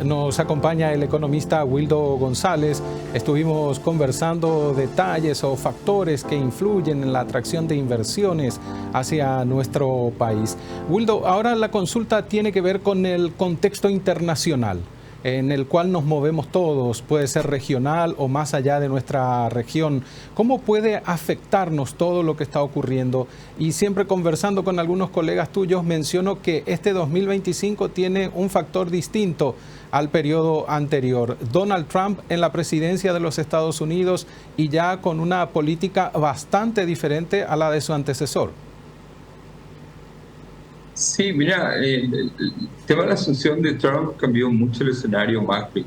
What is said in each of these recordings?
nos acompaña el economista Wildo González. Estuvimos conversando detalles o factores que influyen en la atracción de inversiones hacia nuestro país. Wildo, ahora la consulta tiene que ver con el contexto internacional en el cual nos movemos todos, puede ser regional o más allá de nuestra región. ¿Cómo puede afectarnos todo lo que está ocurriendo? Y siempre conversando con algunos colegas tuyos, menciono que este 2025 tiene un factor distinto al periodo anterior. Donald Trump en la presidencia de los Estados Unidos y ya con una política bastante diferente a la de su antecesor. Sí, mira, el tema de la asunción de Trump cambió mucho el escenario macro.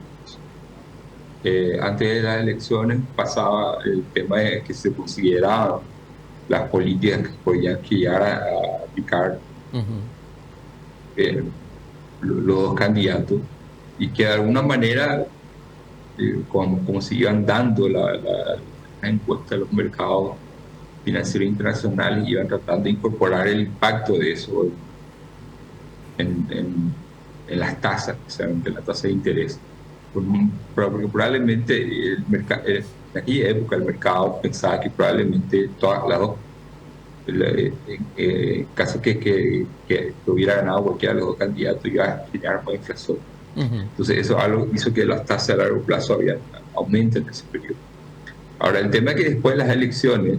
Antes de las elecciones pasaba el tema de que se consideraban las políticas que podían llegar a aplicar los dos candidatos y que de alguna manera, como se iban dando las encuestas de los mercados financieros internacionales, iban tratando de incorporar el impacto de eso en las tasas, especialmente en la tasa de interés. Porque probablemente en aquella época el mercado pensaba que probablemente todas las dos, en caso que hubiera ganado cualquiera de los dos candidatos, iba a generar más inflación. Entonces eso algo hizo que las tasas a largo plazo aumenten en ese periodo. Ahora, el tema es que después de las elecciones,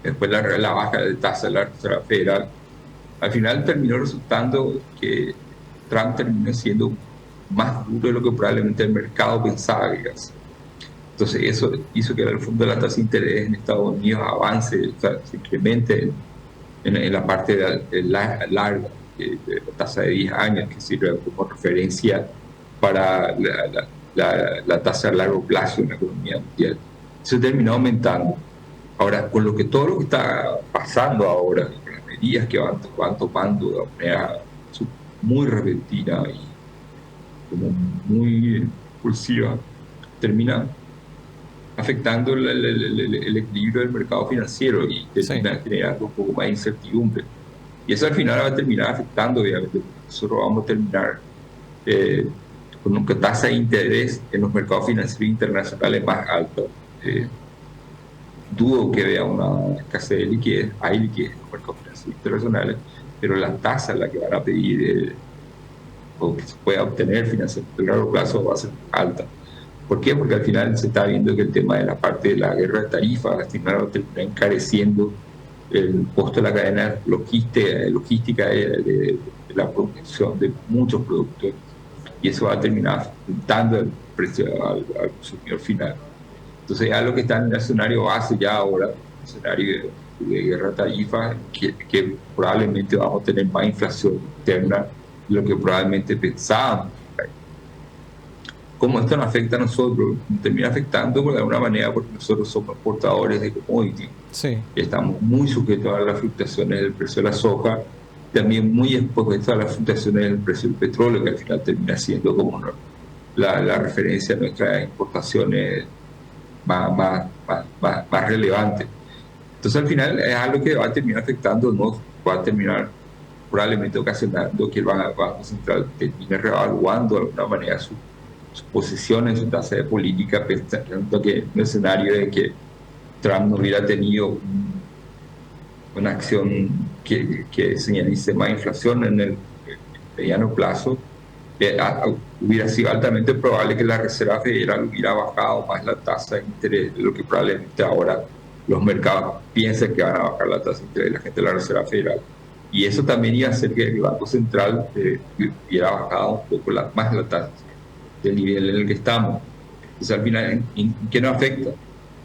después la baja de tasa de la Reserva Federal, al final terminó resultando que Trump terminó siendo más duro de lo que probablemente el mercado pensaba, digamos. Entonces eso hizo que el fondo de la tasa de interés en Estados Unidos avance, o sea, se incremente en la parte larga, de la tasa de 10 años, que sirve como referencia para la tasa a largo plazo en la economía mundial. Eso terminó aumentando. Ahora, con todo lo que está pasando ahora, medidas que van tomando de manera muy repentina y como muy impulsiva, termina afectando el equilibrio del mercado financiero y termina generando un poco más de incertidumbre. Y eso al final va a terminar afectando, obviamente. Nosotros vamos a terminar con una tasa de interés en los mercados financieros internacionales más alta. Dudo que vea una escasez de liquidez, hay liquidez en los mercados financieros internacionales, pero la tasa en la que van a pedir o que se pueda obtener financiamiento a largo plazo va a ser alta. ¿Por qué? Porque al final se está viendo que el tema de la parte de la guerra de tarifas al final va a terminar encareciendo el costo de la cadena logística de la producción de muchos productos, y eso va a terminar afectando el precio al consumidor final. Entonces es algo que está en el escenario base ya ahora, el escenario de guerra de tarifas, que probablemente vamos a tener más inflación interna de lo que probablemente pensábamos. ¿Cómo esto nos afecta a nosotros? Termina afectando de alguna manera porque nosotros somos portadores de commodities. Sí. Estamos muy sujetos a las fluctuaciones del precio de la soja, también muy expuestos a las fluctuaciones del precio del petróleo, que al final termina siendo como la referencia a nuestras importaciones más relevante. Entonces al final es algo que va a terminar afectando, no va a terminar probablemente ocasionando que el Banco Central termine reevaluando de alguna manera su posición en su tasa de política, pensando que en un escenario de que Trump no hubiera tenido una acción que señalice más inflación en el mediano plazo, hubiera sido altamente probable que la Reserva Federal hubiera bajado más la tasa de interés de lo que probablemente ahora los mercados piensan que van a bajar la tasa de interés de la gente de la Reserva Federal. Y eso también iba a hacer que el Banco Central hubiera bajado un poco más la tasa del nivel en el que estamos. Entonces al final, ¿en qué nos afecta?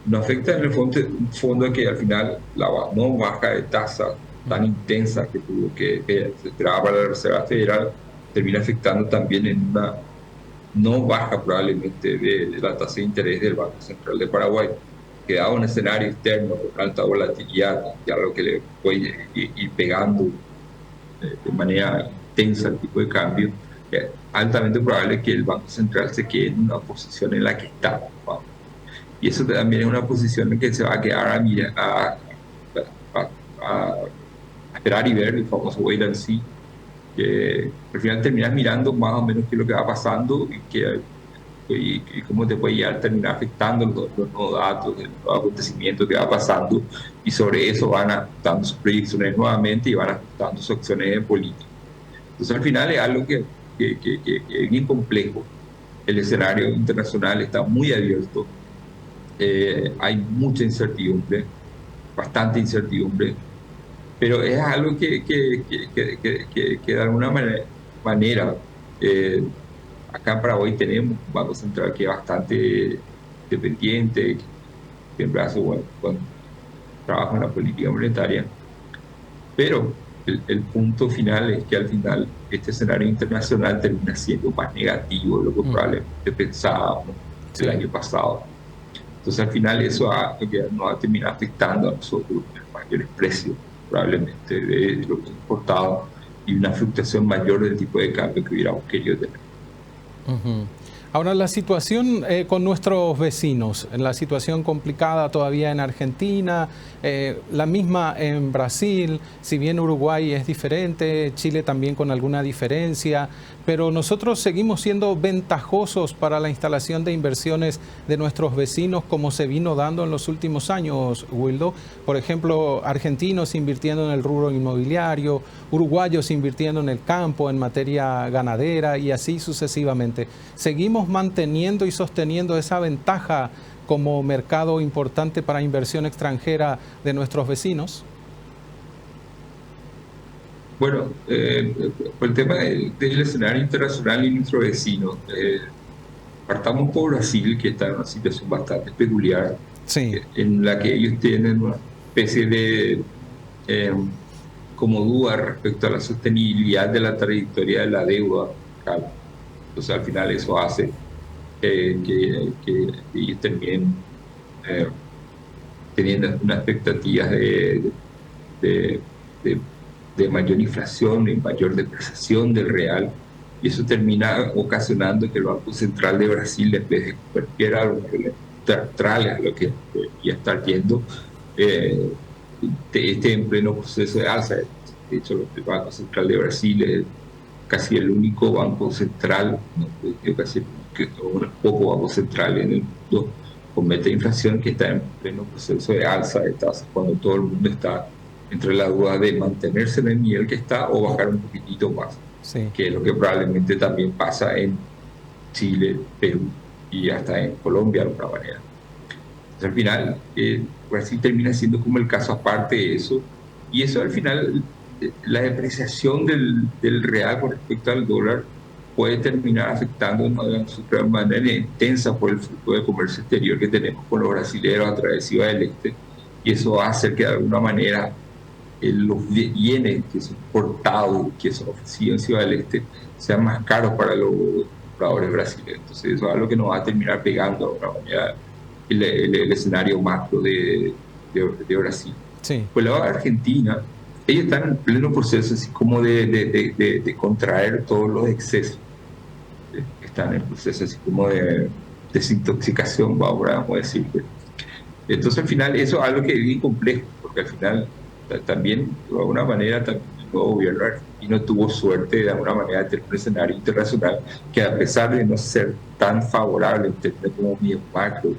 Nos afecta en el fondo que al final la no baja de tasa tan intensa que tuvo que se esperaba para la Reserva Federal termina afectando también en una no baja probablemente de la tasa de interés del Banco Central de Paraguay, que dado un escenario externo con alta volatilidad, ya lo que le puede ir pegando de manera intensa el tipo de cambio, es altamente probable que el Banco Central se quede en una posición en la que está. ¿no? Y eso también es una posición en que se va a quedar a esperar y ver, el famoso wait and see, que al final terminas mirando más o menos qué es lo que va pasando y cómo te puede llegar a terminar afectando los nuevos datos, los acontecimientos que va pasando, y sobre eso van ajustando sus proyecciones nuevamente y van ajustando sus acciones de política. Entonces al final es algo que es bien complejo. El escenario internacional está muy abierto, hay mucha incertidumbre, bastante incertidumbre, pero es algo que de alguna manera eh, acá en Paraguay tenemos un Banco Central que es bastante dependiente, que siempre hace buen trabajo en la política monetaria, pero el punto final es que al final este escenario internacional termina siendo más negativo de lo que probablemente pensábamos el año pasado. Entonces al final eso nos va a terminar afectando a nosotros en mayores precios probablemente de lo que importado y una fluctuación mayor del tipo de cambio que hubiéramos querido tener. Ahora, la situación con nuestros vecinos, la situación complicada todavía en Argentina, la misma en Brasil, si bien Uruguay es diferente, Chile también con alguna diferencia, pero nosotros seguimos siendo ventajosos para la instalación de inversiones de nuestros vecinos como se vino dando en los últimos años, Wildo. Por ejemplo, argentinos invirtiendo en el rubro inmobiliario, uruguayos invirtiendo en el campo, en materia ganadera y así sucesivamente. Seguimos manteniendo y sosteniendo esa ventaja como mercado importante para inversión extranjera de nuestros vecinos. Bueno, por el tema del escenario internacional y nuestros vecinos, partamos por Brasil, que está en una situación bastante peculiar, sí, en la que ellos tienen una especie de como duda respecto a la sostenibilidad de la trayectoria de la deuda. Entonces al final eso hace que ellos terminen teniendo unas expectativas de, de mayor inflación y mayor depreciación del real, y eso termina ocasionando que el Banco Central de Brasil, en vez de convertir algo teatrales a lo que ya está yendo, esté en pleno proceso de alza. De hecho, el Banco Central de Brasil es casi el único banco central, no, casi un poco banco central en el mundo con meta de inflación que está en pleno proceso de alza de tasas, cuando todo el mundo está entre la duda de mantenerse en el nivel que está o bajar un poquitito más, que es lo que probablemente también pasa en Chile, Perú y hasta en Colombia de alguna manera. Entonces, al final, Brasil termina siendo como el caso aparte de eso, y eso al final, la depreciación del real con respecto al dólar puede terminar afectando de manera intensa por el flujo de comercio exterior que tenemos con los brasileños a través de Ciudad del Este, y eso va a hacer que de alguna manera los bienes que son importados, que son ofrecidos en Ciudad del Este, sean más caros para los compradores brasileños. Entonces eso es algo que nos va a terminar pegando de alguna manera el escenario macro de Brasil. Sí. Pues la Argentina, ellos están en pleno proceso así como de contraer todos los excesos. Están en proceso así como de desintoxicación, vamos a decir. Entonces al final eso es algo que es bien complejo, porque al final también de alguna manera también el nuevo gobierno argentino tuvo suerte de alguna manera de tener un escenario internacional que, a pesar de no ser tan favorable en términos como bien macro,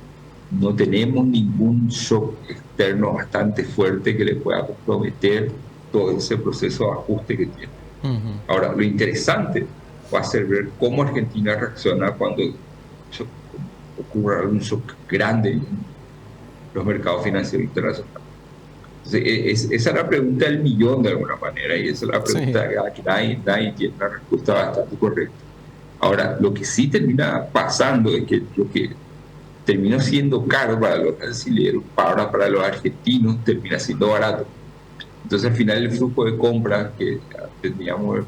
no tenemos ningún shock externo bastante fuerte que le pueda comprometer todo ese proceso de ajuste que tiene. Ahora, lo interesante va a ser ver cómo Argentina reacciona cuando ocurra un shock grande en los mercados financieros internacionales. Entonces, esa es la pregunta del millón de alguna manera, y esa es la pregunta a la que nadie tiene una respuesta bastante correcta. Ahora, lo que sí termina pasando es que lo que terminó siendo caro para los brasileños, ahora para los argentinos termina siendo barato. Entonces al final el flujo de compras que teníamos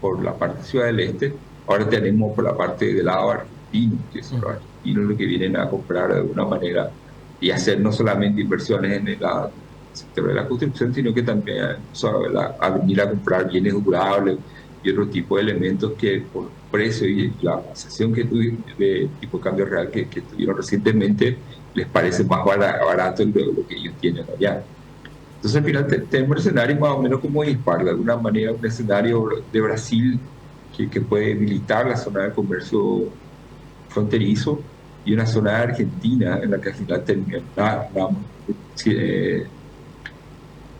por la parte de Ciudad del Este, ahora tenemos por la parte del lado argentino, que son los argentinos los que vienen a comprar de alguna manera y hacer no solamente inversiones en el sector de la construcción, sino que también a venir a comprar bienes durables y otro tipo de elementos que por precio y la sesión que tuvieron de tipo de cambio real que tuvieron recientemente les parece más barato de lo que ellos tienen allá. Entonces Entonces al final tenemos un escenario más o menos como dispar, de alguna manera un escenario de Brasil que puede habilitar la zona de comercio fronterizo y una zona de Argentina en la que al final termina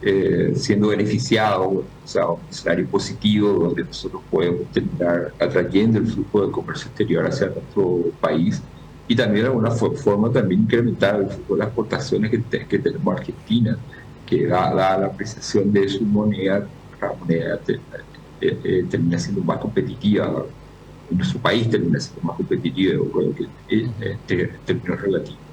eh, siendo beneficiado, o sea, un escenario positivo donde nosotros podemos terminar atrayendo el flujo de comercio exterior hacia nuestro país y también de alguna forma también incrementar el flujo de las exportaciones que tenemos Argentina, que da la apreciación de su moneda, la moneda termina siendo más competitiva, nuestro país termina siendo más competitivo, creo que en términos relativos.